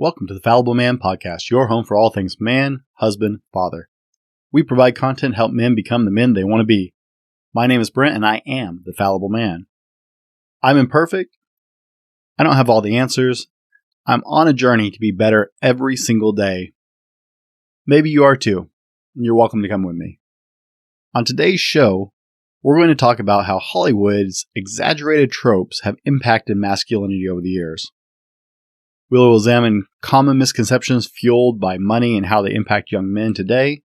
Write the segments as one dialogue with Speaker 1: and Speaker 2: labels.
Speaker 1: Welcome to the Fallible Man Podcast, your home for all things man, husband, father. We provide content to help men become the men they want to be. My name is Brent, and I am the Fallible Man. I'm imperfect. I don't have all the answers. I'm on a journey to be better every single day. Maybe you are too, and you're welcome to come with me. On today's show, we're going to talk about how Hollywood's exaggerated tropes have impacted masculinity over the years. We'll examine common misconceptions fueled by money and how they impact young men today.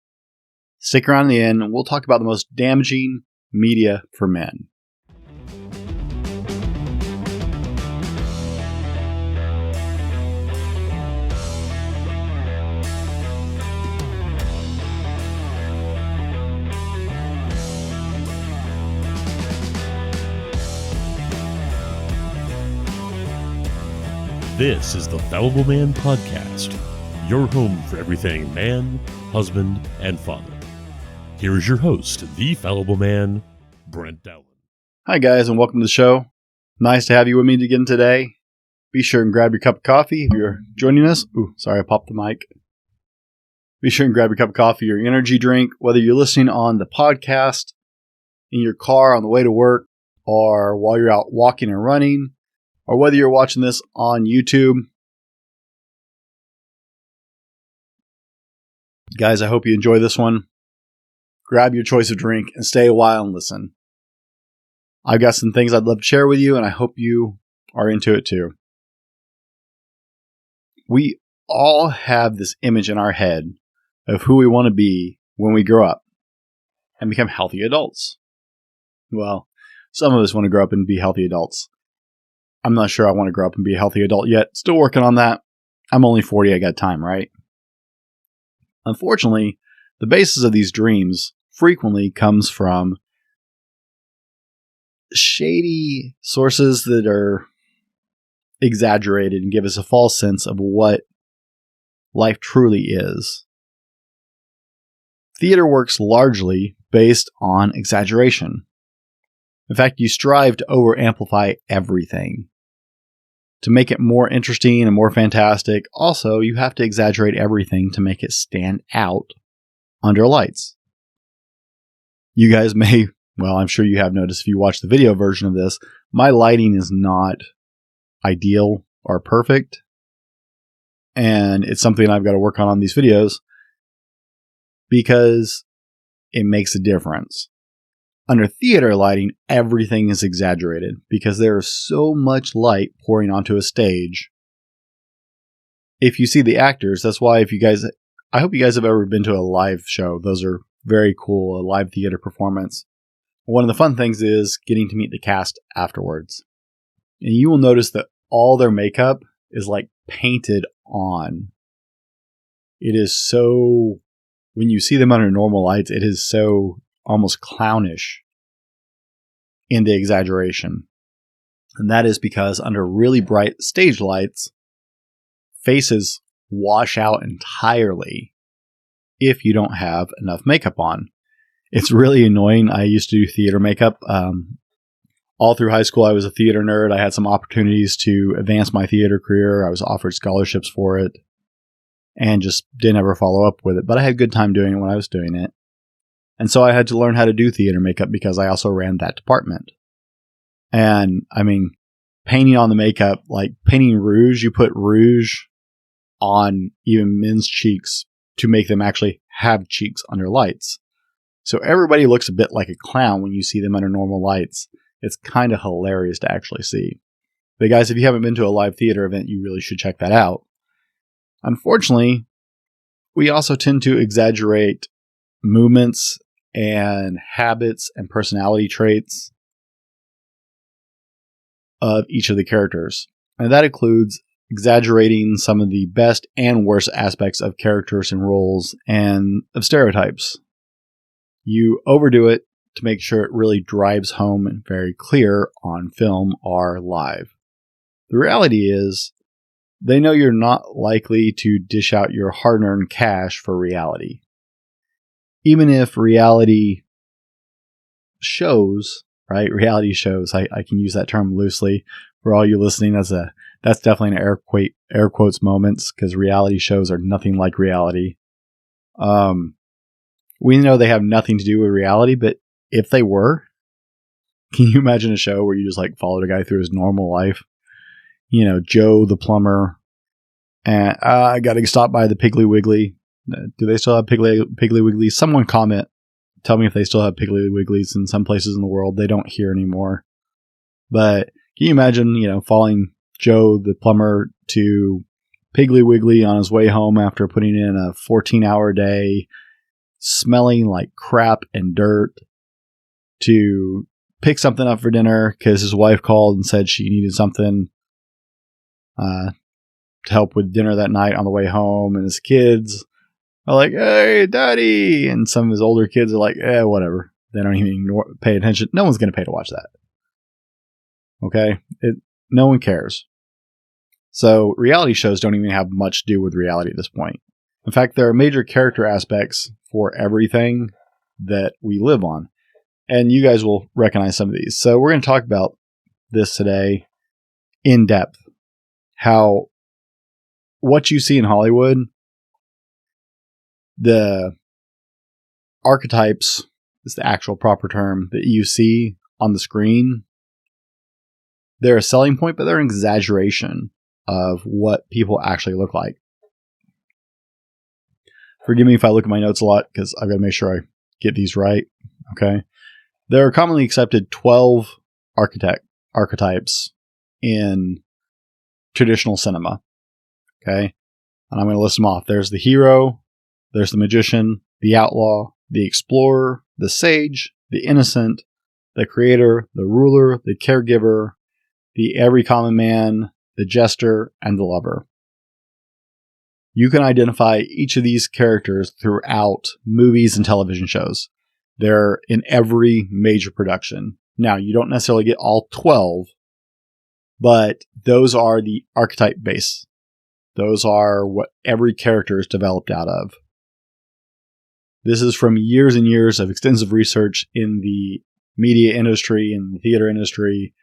Speaker 1: Stick around to the end, and we'll talk about the most damaging media for men.
Speaker 2: This is the Fallible Man Podcast, your home for everything man, husband, and father. Here is your host, the Fallible Man, Brent Dowling.
Speaker 1: Hi guys, and welcome to the show. Nice to have you with me again today. Be sure and grab your cup of coffee if you're joining us. Ooh, sorry, I popped the mic. Be sure and grab your cup of coffee or energy drink, whether you're listening on the podcast, in your car on the way to work, or while you're out walking and running, or whether you're watching this on YouTube. Guys, I hope you enjoy this one. Grab your choice of drink and stay a while and listen. I've got some things I'd love to share with you, and I hope you are into it too. We all have this image in our head of who we want to be when we grow up and become healthy adults. Well, some of us want to grow up and be healthy adults. I'm not sure I want to grow up and be a healthy adult yet. Still working on that. I'm only 40. I got time, right? Unfortunately, the basis of these dreams frequently comes from shady sources that are exaggerated and give us a false sense of what life truly is. Theater works largely based on exaggeration. In fact, you strive to over-amplify everything. To make it more interesting and more fantastic, also, you have to exaggerate everything to make it stand out under lights. You guys may, well, I'm sure you have noticed if you watch the video version of this, my lighting is not ideal or perfect. And it's something I've got to work on these videos because it makes a difference. Under theater lighting, everything is exaggerated because there is so much light pouring onto a stage. If you see the actors, that's why I hope you guys have ever been to a live show. Those are very cool, a live theater performance. One of the fun things is getting to meet the cast afterwards. And you will notice that all their makeup is like painted on. It is so, when you see them under normal lights, it is so almost clownish in the exaggeration. And that is because under really bright stage lights, faces wash out entirely if you don't have enough makeup on. It's really annoying. I used to do theater makeup. All through high school, I was a theater nerd. I had some opportunities to advance my theater career. I was offered scholarships for it and just didn't ever follow up with it. But I had a good time doing it when I was doing it. And so I had to learn how to do theater makeup because I also ran that department. And I mean, painting on the makeup, like painting rouge, you put rouge on even men's cheeks to make them actually have cheeks under lights. So everybody looks a bit like a clown when you see them under normal lights. It's kind of hilarious to actually see. But guys, if you haven't been to a live theater event, you really should check that out. Unfortunately, we also tend to exaggerate movements and habits and personality traits of each of the characters. And that includes exaggerating some of the best and worst aspects of characters and roles and of stereotypes. You overdo it to make sure it really drives home and very clear on film or live. The reality is, they know you're not likely to dish out your hard-earned cash for reality. Even if reality shows, right? Reality shows, I can use that term loosely for all you listening. That's That's definitely an air quotes moments, because reality shows are nothing like reality. We know they have nothing to do with reality, but if they were, can you imagine a show where you just like followed a guy through his normal life? You know, Joe the plumber, and I got to stop by the Piggly Wiggly. Do they still have Piggly Wiggly? Someone comment. Tell me if they still have Piggly Wigglies in some places in the world. They don't here anymore. But can you imagine, you know, following Joe the plumber to Piggly Wiggly on his way home after putting in a 14-hour day, smelling like crap and dirt, to pick something up for dinner because his wife called and said she needed something to help with dinner that night on the way home, and his kids are like, "Hey, Daddy!" And some of his older kids are like, whatever. They don't even pay attention. No one's going to pay to watch that. Okay? No one cares. So reality shows don't even have much to do with reality at this point. In fact, there are major character aspects for everything that we live on. And you guys will recognize some of these. So we're going to talk about this today in depth. How what you see in Hollywood, the archetypes is the actual proper term that you see on the screen. They're a selling point, but they're an exaggeration of what people actually look like. Forgive me if I look at my notes a lot, because I've got to make sure I get these right. Okay. There are commonly accepted 12 archetypes in traditional cinema. Okay. And I'm going to list them off. There's the hero, there's the magician, the outlaw, the explorer, the sage, the innocent, the creator, the ruler, the caregiver, the every common man, the jester, and the lover. You can identify each of these characters throughout movies and television shows. They're in every major production. Now, you don't necessarily get all 12, but those are the archetype base. Those are what every character is developed out of. This is from years and years of extensive research in the media industry and the theater industry.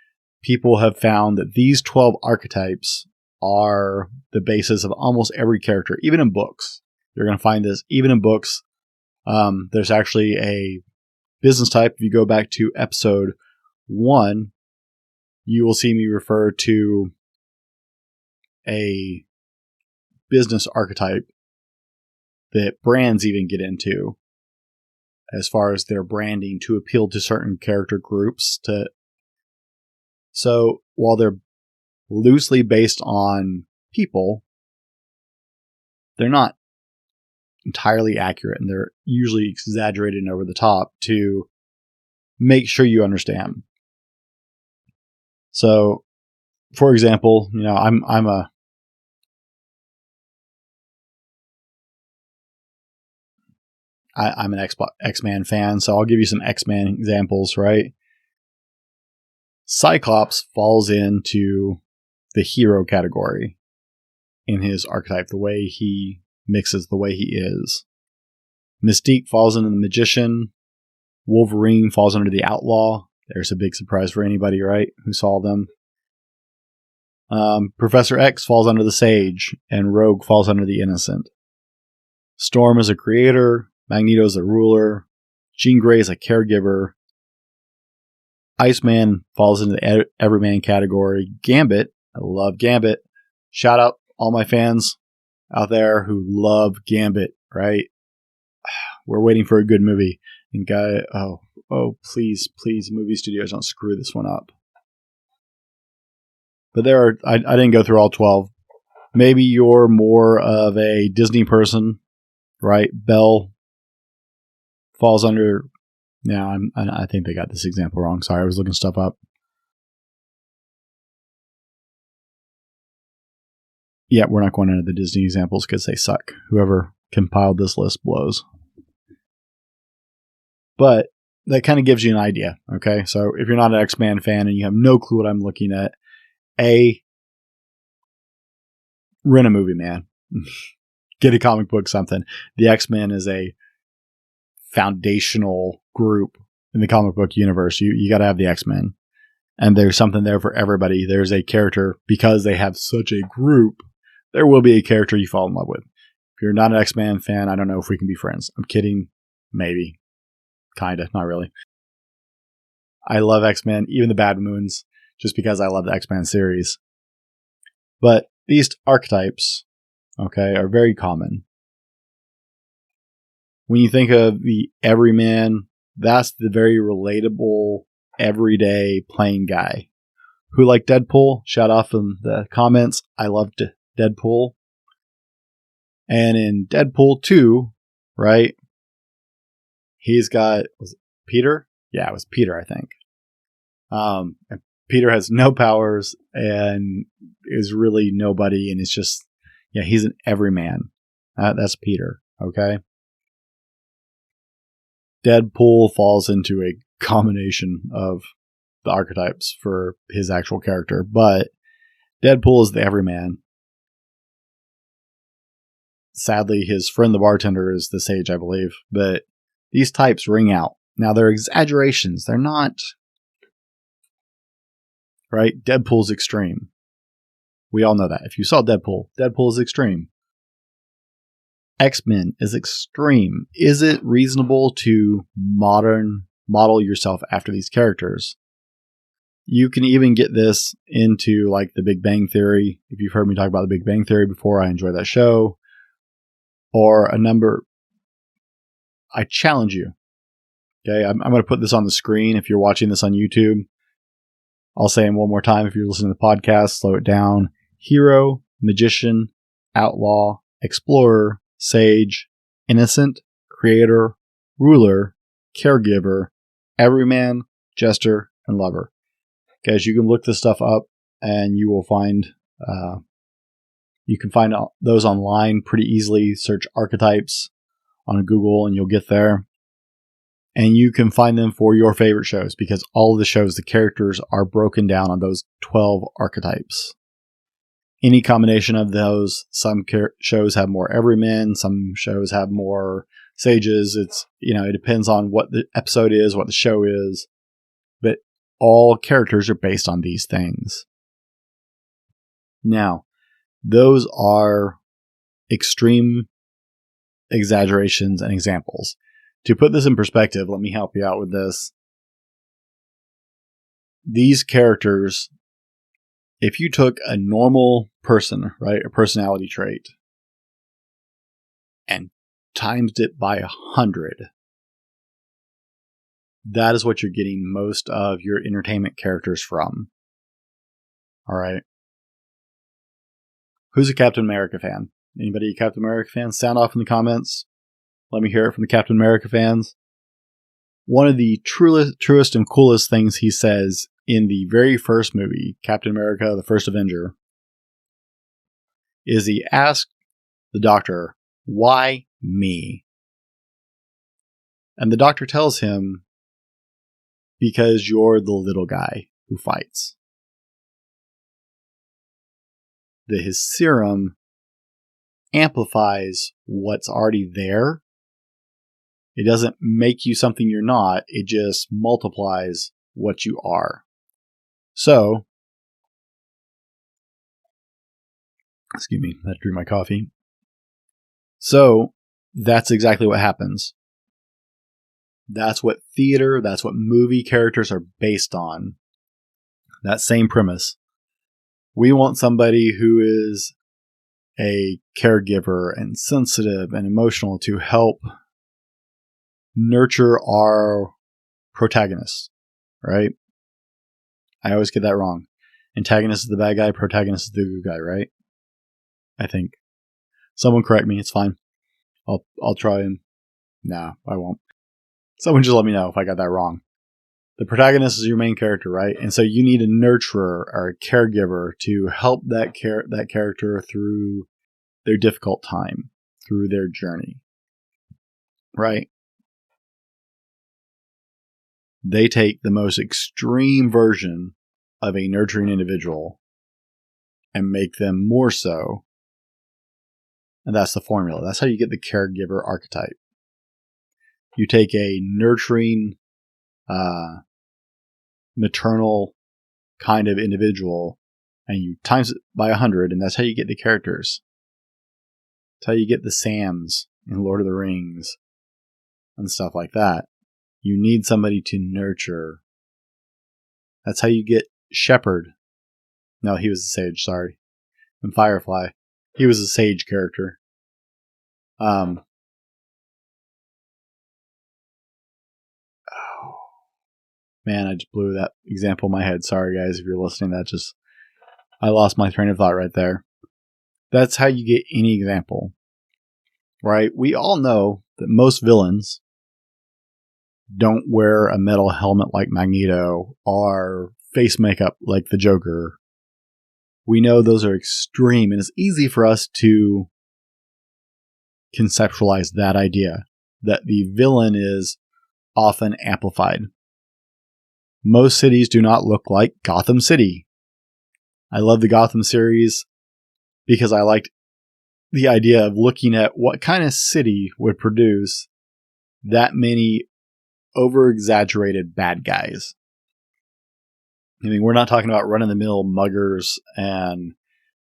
Speaker 1: People have found that these 12 archetypes are the basis of almost every character, even in books. You're going to find this even in books. There's actually a business type. If you go back to episode 1, you will see me refer to a business archetype that brands even get into as far as their branding to appeal to certain character groups. So while they're loosely based on people, they're not entirely accurate, and they're usually exaggerated and over the top to make sure you understand. So, for example, you know, I'm an X-Man fan, so I'll give you some X-Man examples, right? Cyclops falls into the hero category in his archetype, the way he mixes, the way he is. Mystique falls into the magician. Wolverine falls under the outlaw. There's a big surprise for anybody, right, who saw them. Professor X falls under the sage, and Rogue falls under the innocent. Storm is a creator. Magneto is a ruler. Jean Grey is a caregiver. Iceman falls into the everyman category. Gambit, I love Gambit. Shout out all my fans out there who love Gambit, right? We're waiting for a good movie. And please, movie studios, don't screw this one up. But I didn't go through all 12. Maybe you're more of a Disney person, right? Belle falls under... Now, I think they got this example wrong. Sorry, I was looking stuff up. Yeah, we're not going into the Disney examples because they suck. Whoever compiled this list blows. But that kind of gives you an idea, okay? So if you're not an X-Men fan and you have no clue what I'm looking at, rent a movie, man. Get a comic book, something. The X-Men is a foundational group in the comic book universe. You got to have the X-Men. And there's something there for everybody. There's a character, because they have such a group, there will be a character you fall in love with. If you're not an X-Men fan, I don't know if we can be friends. I'm kidding. Maybe. Kinda. Not really. I love X-Men, even the bad ones, just because I love the X-Men series. But these archetypes, okay, are very common. When you think of the everyman, that's the very relatable, everyday, plain guy. Who liked Deadpool? Shout out in the comments. I loved Deadpool. And in Deadpool 2, right, he's got, was it Peter? Yeah, it was Peter, I think. And Peter has no powers and is really nobody, and it's just, yeah, he's an everyman. That's Peter, okay? Deadpool falls into a combination of the archetypes for his actual character, but Deadpool is the everyman. Sadly, his friend the bartender is the sage, I believe, but these types ring out. Now, they're exaggerations. They're not, right? Deadpool's extreme. We all know that. If you saw Deadpool, Deadpool is extreme. X-Men is extreme. Is it reasonable to model yourself after these characters? You can even get this into like the Big Bang Theory. If you've heard me talk about the Big Bang Theory before, I enjoy that show. Or a number. I challenge you. Okay, I'm going to put this on the screen if you're watching this on YouTube. I'll say them one more time if you're listening to the podcast. Slow it down. Hero, magician, outlaw, explorer, sage, innocent, creator, ruler, caregiver, everyman, jester, and lover. Guys, you can look this stuff up and you will find, you can find those online pretty easily. Search archetypes on Google and you'll get there. And you can find them for your favorite shows because all of the shows, the characters are broken down on those 12 archetypes. Any combination of those, some shows have more everymen, some shows have more sages. It's, it depends on what the episode is, what the show is. But all characters are based on these things. Now, those are extreme exaggerations and examples. To put this in perspective, let me help you out with this. These characters, if you took a normal person, right, a personality trait, and times it by 100, that is what you're getting most of your entertainment characters from. All right. Who's a Captain America fan? Anybody a Captain America fan? Sound off in the comments. Let me hear it from the Captain America fans. One of the truest and coolest things he says in the very first movie, Captain America, the First Avenger, is he asked the doctor, "Why me?" And the doctor tells him, "Because you're the little guy who fights." His serum amplifies what's already there. It doesn't make you something you're not. It just multiplies what you are. So, excuse me, I had to drink my coffee. So, that's exactly what happens. That's what theater, that's what movie characters are based on. That same premise. We want somebody who is a caregiver and sensitive and emotional to help nurture our protagonist, right? I always get that wrong. Antagonist is the bad guy, protagonist is the good guy, right? I think. Someone correct me, it's fine. I'll try and... Nah, I won't. Someone just let me know if I got that wrong. The protagonist is your main character, right? And so you need a nurturer or a caregiver to help that character through their difficult time, through their journey, right? They take the most extreme version of a nurturing individual and make them more so. And that's the formula. That's how you get the caregiver archetype. You take a nurturing, maternal kind of individual, and you times it by 100, and that's how you get the characters. That's how you get the Sams in Lord of the Rings and stuff like that. You need somebody to nurture. That's how you get Shepard. No, he was a sage, sorry. In Firefly. He was a sage character. Oh. Man, I just blew that example in my head. Sorry, guys, if you're listening. I lost my train of thought right there. That's how you get any example. Right? We all know that most villains don't wear a metal helmet like Magneto or face makeup like the Joker. We know those are extreme, and it's easy for us to conceptualize that idea that the villain is often amplified. Most cities do not look like Gotham City. I love the Gotham series because I liked the idea of looking at what kind of city would produce that many over-exaggerated bad guys. I mean, we're not talking about run-of-the-mill muggers and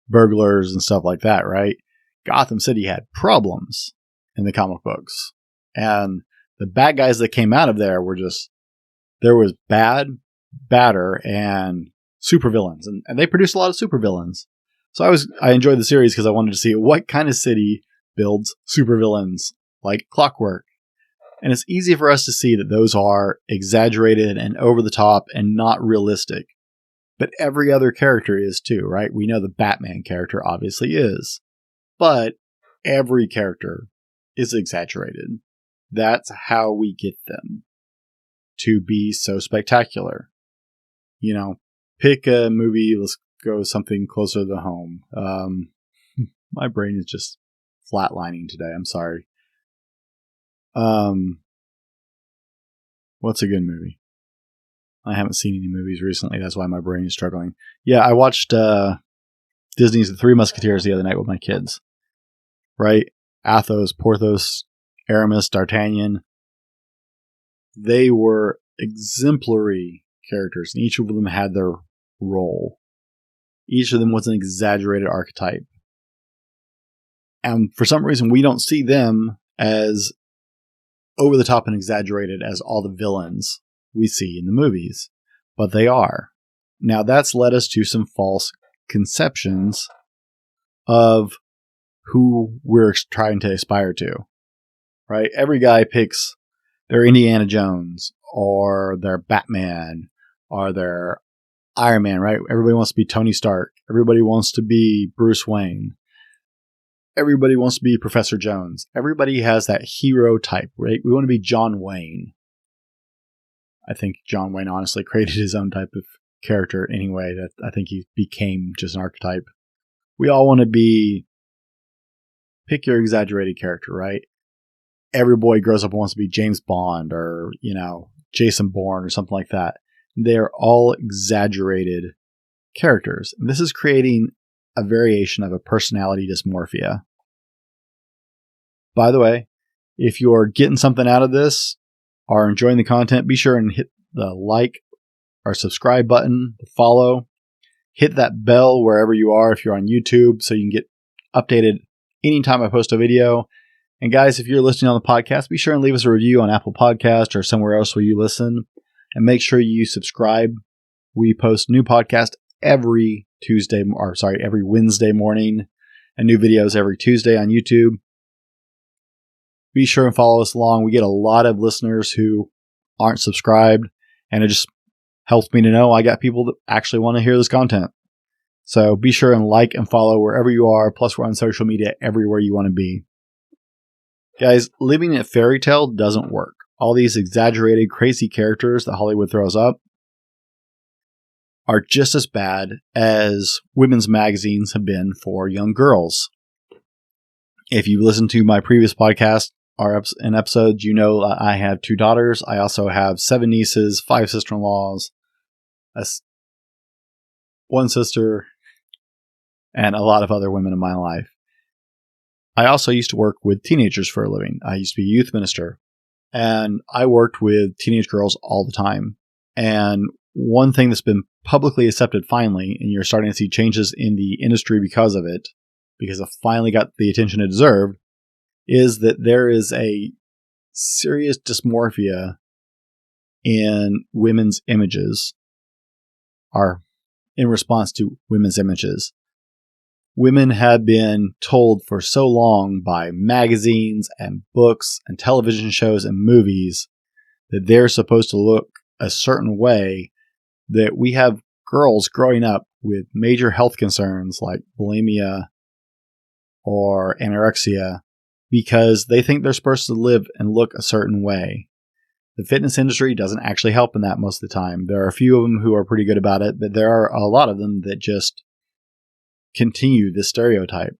Speaker 1: burglars and stuff like that, right? Gotham City had problems in the comic books. And the bad guys that came out of there were just, there was bad, badder, and supervillains. And they produced a lot of supervillains. So I enjoyed the series because I wanted to see what kind of city builds supervillains like clockwork. And it's easy for us to see that those are exaggerated and over the top and not realistic. But every other character is too, right? We know the Batman character obviously is. But every character is exaggerated. That's how we get them to be so spectacular. You know, pick a movie, let's go something closer to home. My brain is just flatlining today, I'm sorry. What's a good movie? I haven't seen any movies recently. That's why my brain is struggling. Yeah, I watched Disney's The Three Musketeers the other night with my kids. Right? Athos, Porthos, Aramis, D'Artagnan. They were exemplary characters, and each of them had their role. Each of them was an exaggerated archetype. And for some reason, we don't see them as over the top and exaggerated as all the villains we see in the movies, but they are. Now that's led us to some false conceptions of who we're trying to aspire to, right? Every guy picks their Indiana Jones or their Batman or their Iron Man, right? Everybody wants to be Tony Stark. Everybody wants to be Bruce Wayne. Everybody wants to be Professor Jones. Everybody has that hero type, right? We want to be John Wayne. I think John Wayne honestly created his own type of character anyway. That I think he became just an archetype. We all want to be, pick your exaggerated character, right? Every boy grows up and wants to be James Bond or, Jason Bourne or something like that. They're all exaggerated characters. And this is creating a variation of a personality dysmorphia. By the way, if you're getting something out of this or enjoying the content, be sure and hit the like or subscribe button, the follow. Hit that bell wherever you are if you're on YouTube so you can get updated anytime I post a video. And guys, if you're listening on the podcast, be sure and leave us a review on Apple Podcast or somewhere else where you listen. And make sure you subscribe. We post new podcasts every Wednesday morning and new videos every Tuesday on YouTube. Be sure and follow us along. We get a lot of listeners who aren't subscribed, and it just helps me to know I got people that actually want to hear this content. So be sure and like and follow wherever you are. Plus, we're on social media everywhere you want to be. Guys, living a fairy tale doesn't work. All these exaggerated, crazy characters that Hollywood throws up are just as bad as women's magazines have been for young girls. If you listen to my previous podcast and episodes, you know I have 2 daughters. I also have 7 nieces, 5 sister-in-laws, 1 sister, and a lot of other women in my life. I also used to work with teenagers for a living. I used to be a youth minister, and I worked with teenage girls all the time. And one thing that's been publicly accepted finally, and you're starting to see changes in the industry because of it, because it finally got the attention it deserved, is that there is a serious dysmorphia in women's images, or in response to women's images. Women have been told for so long by magazines and books and television shows and movies that they're supposed to look a certain way, that we have girls growing up with major health concerns like bulimia or anorexia because they think they're supposed to live and look a certain way. The fitness industry doesn't actually help in that most of the time. There are a few of them who are pretty good about it, but there are a lot of them that just continue this stereotype.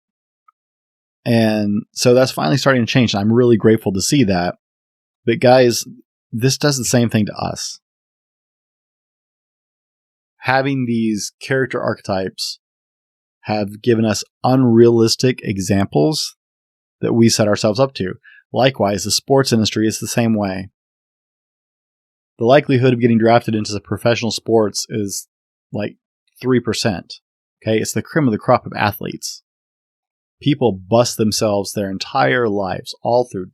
Speaker 1: And so that's finally starting to change, and I'm really grateful to see that. But guys, this does the same thing to us. Having these character archetypes have given us unrealistic examples that we set ourselves up to. Likewise, the sports industry is the same way. The likelihood of getting drafted into the professional sports is like 3%. Okay, it's the cream of the crop of athletes. People bust themselves their entire lives, all through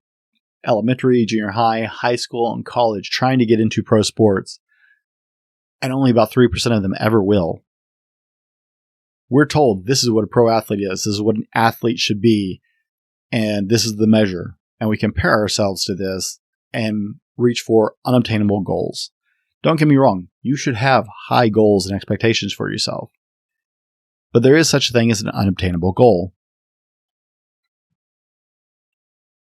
Speaker 1: elementary, junior high, high school, and college, trying to get into pro sports. And only about 3% of them ever will. We're told this is what a pro athlete is. This is what an athlete should be. And this is the measure. And we compare ourselves to this and reach for unobtainable goals. Don't get me wrong. You should have high goals and expectations for yourself. But there is such a thing as an unobtainable goal.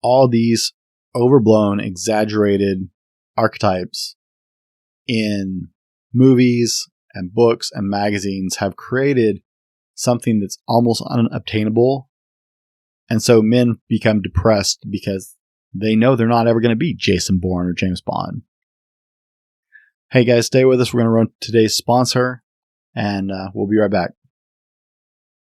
Speaker 1: All these overblown, exaggerated archetypes in movies and books and magazines have created something that's almost unobtainable. And so men become depressed because they know they're not ever going to be Jason Bourne or James Bond. Hey guys, stay with us. We're going to run today's sponsor, and we'll be right back.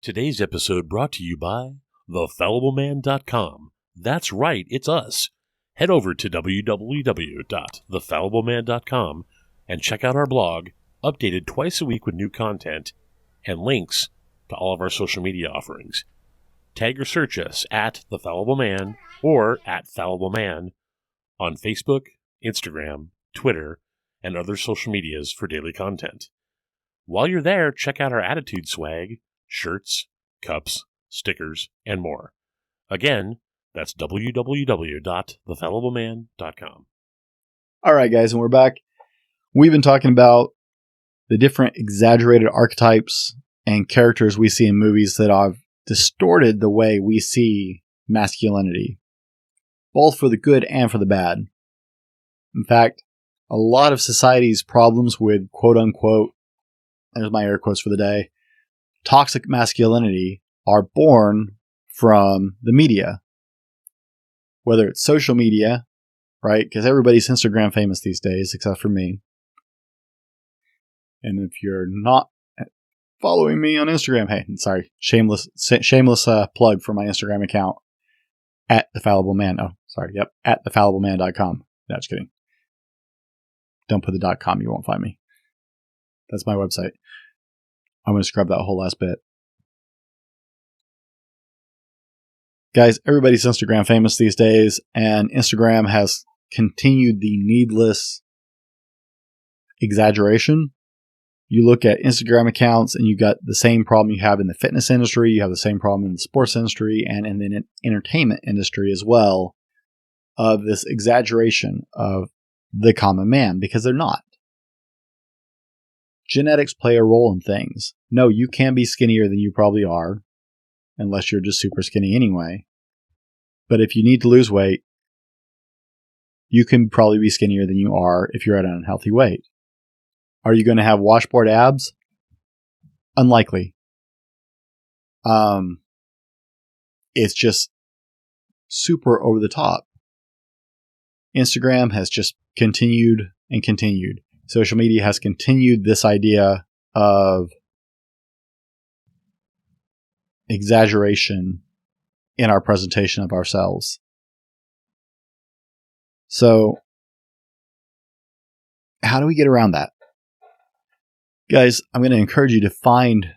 Speaker 2: Today's episode brought to you by thefallibleman.com. That's right, it's us. Head over to www.thefallibleman.com and check out our blog, updated twice a week with new content and links to all of our social media offerings. Tag or search us at The Fallible Man or at Fallible Man on Facebook, Instagram, Twitter, and other social medias for daily content. While you're there, check out our attitude swag, shirts, cups, stickers, and more. Again, that's www.thefallibleman.com.
Speaker 1: All right, guys, and we're back. We've been talking about the different exaggerated archetypes and characters we see in movies that have distorted the way we see masculinity, both for the good and for the bad. In fact, a lot of society's problems with quote-unquote, there's my air quotes for the day, toxic masculinity are born from the media. Whether it's social media, right? Because everybody's Instagram famous these days, except for me. And if you're not following me on Instagram, hey, sorry, shameless plug for my Instagram account at The Fallible Man. Oh, sorry, yep, at thefallibleman.com. No, just kidding. Don't put the .com, you won't find me. That's my website. I'm going to scrub that whole last bit. Guys, everybody's Instagram famous these days, and Instagram has continued the needless exaggeration. You look at Instagram accounts and you got the same problem you have in the fitness industry, you have the same problem in the sports industry, and in the entertainment industry as well, of this exaggeration of the common man, because they're not. Genetics play a role in things. No, you can be skinnier than you probably are, unless you're just super skinny anyway. But if you need to lose weight, you can probably be skinnier than you are if you're at an unhealthy weight. Are you going to have washboard abs? Unlikely. It's just super over the top. Instagram has just continued and continued. Social media has continued this idea of exaggeration in our presentation of ourselves. So, how do we get around that? Guys, I'm going to encourage you to find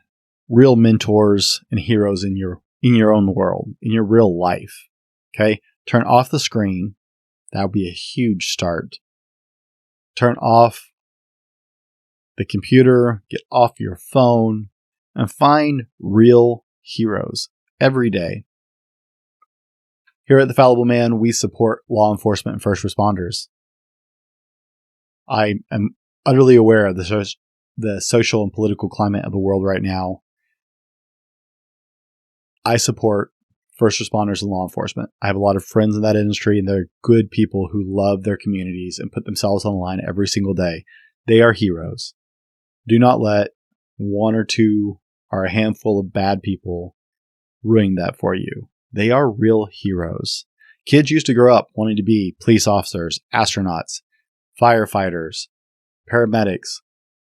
Speaker 1: real mentors and heroes in your own world, in your real life. Okay? Turn off the screen. That would be a huge start. Turn off the computer, get off your phone, and find real heroes every day. Here at The Fallible Man, we support law enforcement and first responders. I am utterly aware of the social and political climate of the world right now. I support first responders and law enforcement. I have a lot of friends in that industry, and they're good people who love their communities and put themselves on the line every single day. They are heroes. Do not let one or two or a handful of bad people ruin that for you. They are real heroes. Kids used to grow up wanting to be police officers, astronauts, firefighters, paramedics.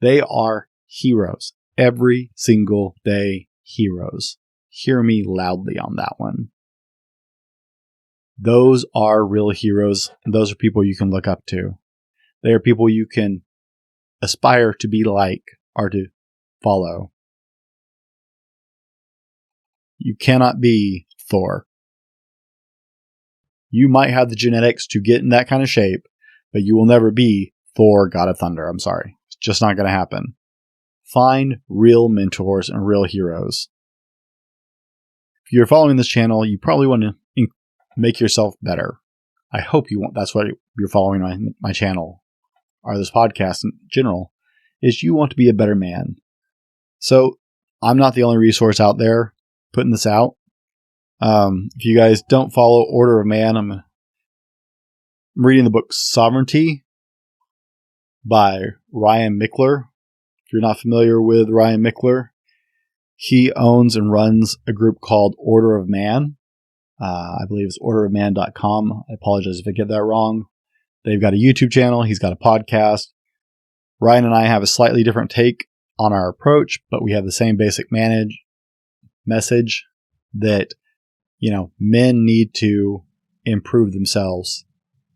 Speaker 1: They are heroes. Every single day, heroes. Hear me loudly on that one. Those are real heroes, and those are people you can look up to. They are people you can aspire to be like or to follow. You cannot be Thor. You might have the genetics to get in that kind of shape, but you will never be Thor, God of Thunder. I'm sorry. It's just not going to happen. Find real mentors and real heroes. If you're following this channel, you probably want to make yourself better. I hope you want. That's why you're following my channel, or this podcast in general, is you want to be a better man. So I'm not the only resource out there putting this out. If you guys don't follow Order of Man, I'm reading the book Sovereignty by Ryan Michler. If you're not familiar with Ryan Michler, he owns and runs a group called Order of Man. I believe it's orderofman.com. I apologize if I get that wrong. They've got a YouTube channel. He's got a podcast. Ryan and I have a slightly different take on our approach, but we have the same basic message that, men need to improve themselves,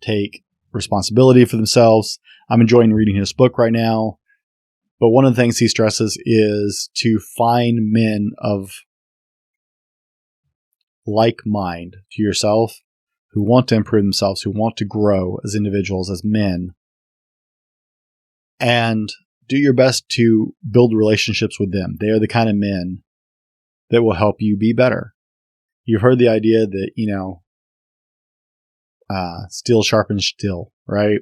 Speaker 1: take responsibility for themselves. I'm enjoying reading his book right now. But one of the things he stresses is to find men of like mind to yourself who want to improve themselves, who want to grow as individuals, as men, and do your best to build relationships with them. They are the kind of men that will help you be better. You've heard the idea that, steel sharpens steel, right?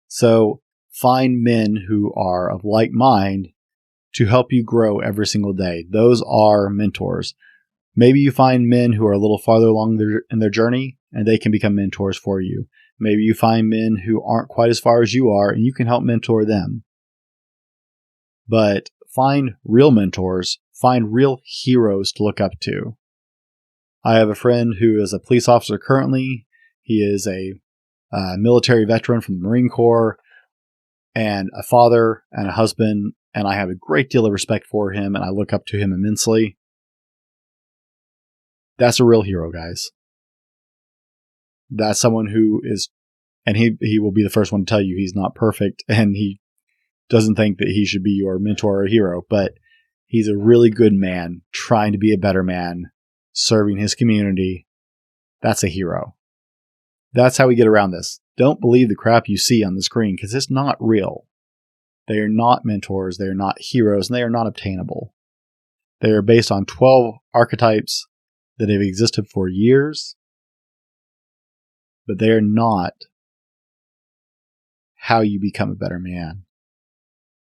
Speaker 1: So find men who are of like mind to help you grow every single day. Those are mentors. Maybe you find men who are a little farther along in their journey, and they can become mentors for you. Maybe you find men who aren't quite as far as you are, and you can help mentor them. But find real mentors. Find real heroes to look up to. I have a friend who is a police officer currently. He is a military veteran from the Marine Corps, and a father and a husband, and I have a great deal of respect for him, and I look up to him immensely. That's a real hero, guys. That's someone who is, and he will be the first one to tell you he's not perfect, and he doesn't think that he should be your mentor or hero, but he's a really good man, trying to be a better man, serving his community. That's a hero. That's how we get around this. Don't believe the crap you see on the screen, because it's not real. They are not mentors, they are not heroes, and they are not obtainable. They are based on 12 archetypes that have existed for years, but they are not how you become a better man.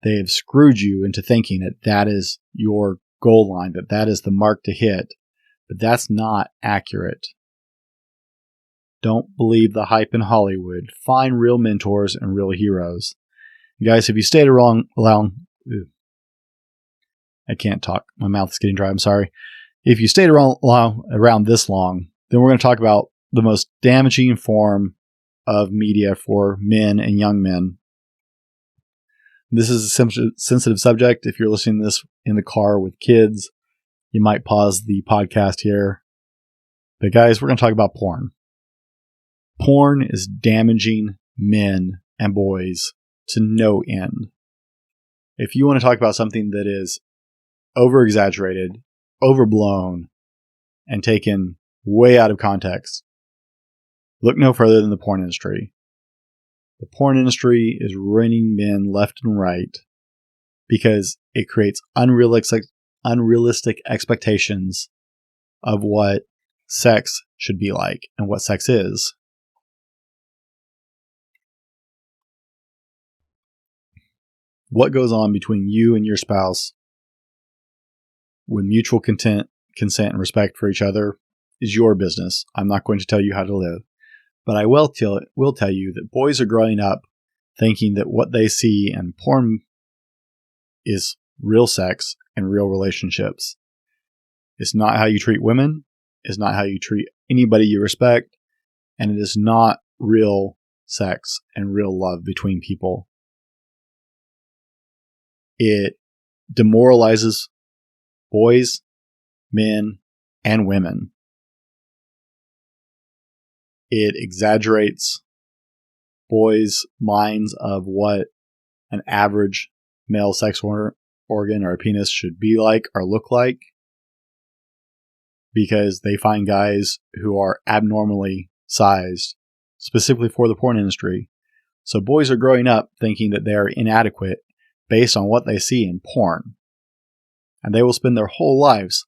Speaker 1: They have screwed you into thinking that that is your goal line, that that is the mark to hit, but that's not accurate. Don't believe the hype in Hollywood. Find real mentors and real heroes. Guys, if you stayed around, I can't talk. My mouth is getting dry. I'm sorry. If you stayed around this long, then we're going to talk about the most damaging form of media for men and young men. This is a sensitive subject. If you're listening to this in the car with kids, you might pause the podcast here. But guys, we're going to talk about porn. Porn is damaging men and boys to no end. If you want to talk about something that is over-exaggerated, overblown, and taken way out of context, look no further than the porn industry. The porn industry is ruining men left and right because it creates unrealistic expectations of what sex should be like and what sex is. What goes on between you and your spouse with mutual consent and respect for each other is your business. I'm not going to tell you how to live. But I will tell you that boys are growing up thinking that what they see in porn is real sex and real relationships. It's not how you treat women. It's not how you treat anybody you respect. And it is not real sex and real love between people. It demoralizes boys, men, and women. It exaggerates boys' minds of what an average male sex organ or a penis should be like or look like, because they find guys who are abnormally sized specifically for the porn industry. So boys are growing up thinking that they are inadequate based on what they see in porn. And they will spend their whole lives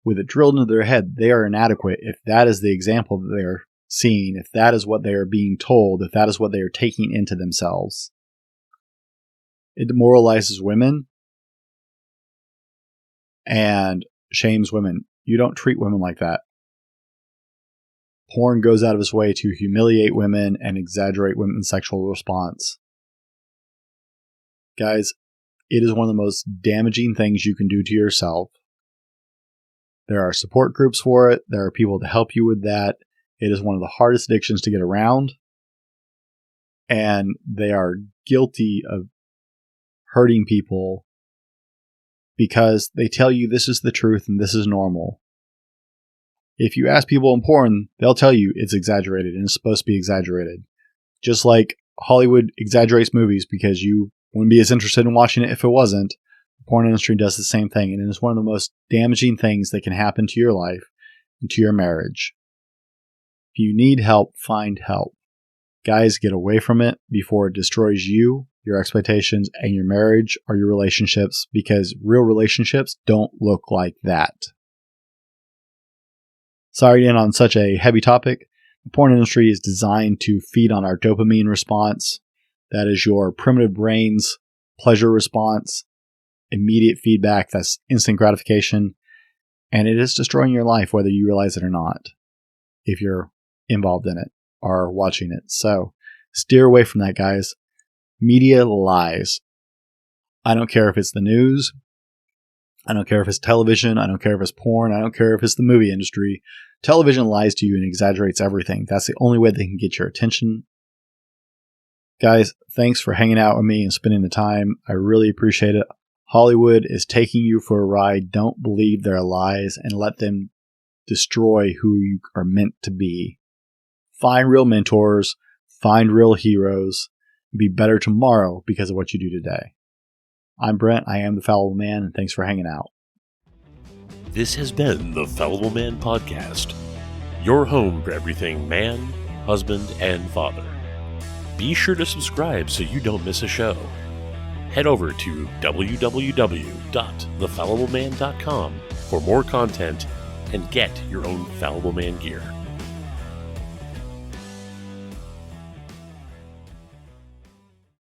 Speaker 1: with it drilled into their head they are inadequate if that is the example that they are seeing, if that is what they are being told, if that is what they are taking into themselves. It demoralizes women and shames women. You don't treat women like that. Porn goes out of its way to humiliate women and exaggerate women's sexual response. Guys, it is one of the most damaging things you can do to yourself. There are support groups for it. There are people to help you with that. It is one of the hardest addictions to get around. And they are guilty of hurting people because they tell you this is the truth and this is normal. If you ask people in porn, they'll tell you it's exaggerated and it's supposed to be exaggerated. Just like Hollywood exaggerates movies because you wouldn't be as interested in watching it if it wasn't. The porn industry does the same thing, and it is one of the most damaging things that can happen to your life and to your marriage. If you need help, find help. Guys, get away from it before it destroys you, your expectations, and your marriage or your relationships, because real relationships don't look like that. Sorry to end on such a heavy topic. The porn industry is designed to feed on our dopamine response. That is your primitive brain's pleasure response, immediate feedback, that's instant gratification, and it is destroying your life whether you realize it or not, if you're involved in it or watching it. So steer away from that, guys. Media lies. I don't care if it's the news. I don't care if it's television. I don't care if it's porn. I don't care if it's the movie industry. Television lies to you and exaggerates everything. That's the only way they can get your attention. Guys, thanks for hanging out with me and spending the time. I really appreciate it. Hollywood is taking you for a ride. Don't believe their lies and let them destroy who you are meant to be. Find real mentors. Find real heroes. Be better tomorrow because of what you do today. I'm Brent. I am the Fallible Man, and thanks for hanging out.
Speaker 2: This has been the Fallible Man Podcast, your home for everything man, husband, and father. Be sure to subscribe so you don't miss a show. Head over to www.thefallibleman.com for more content and get your own Fallible Man gear.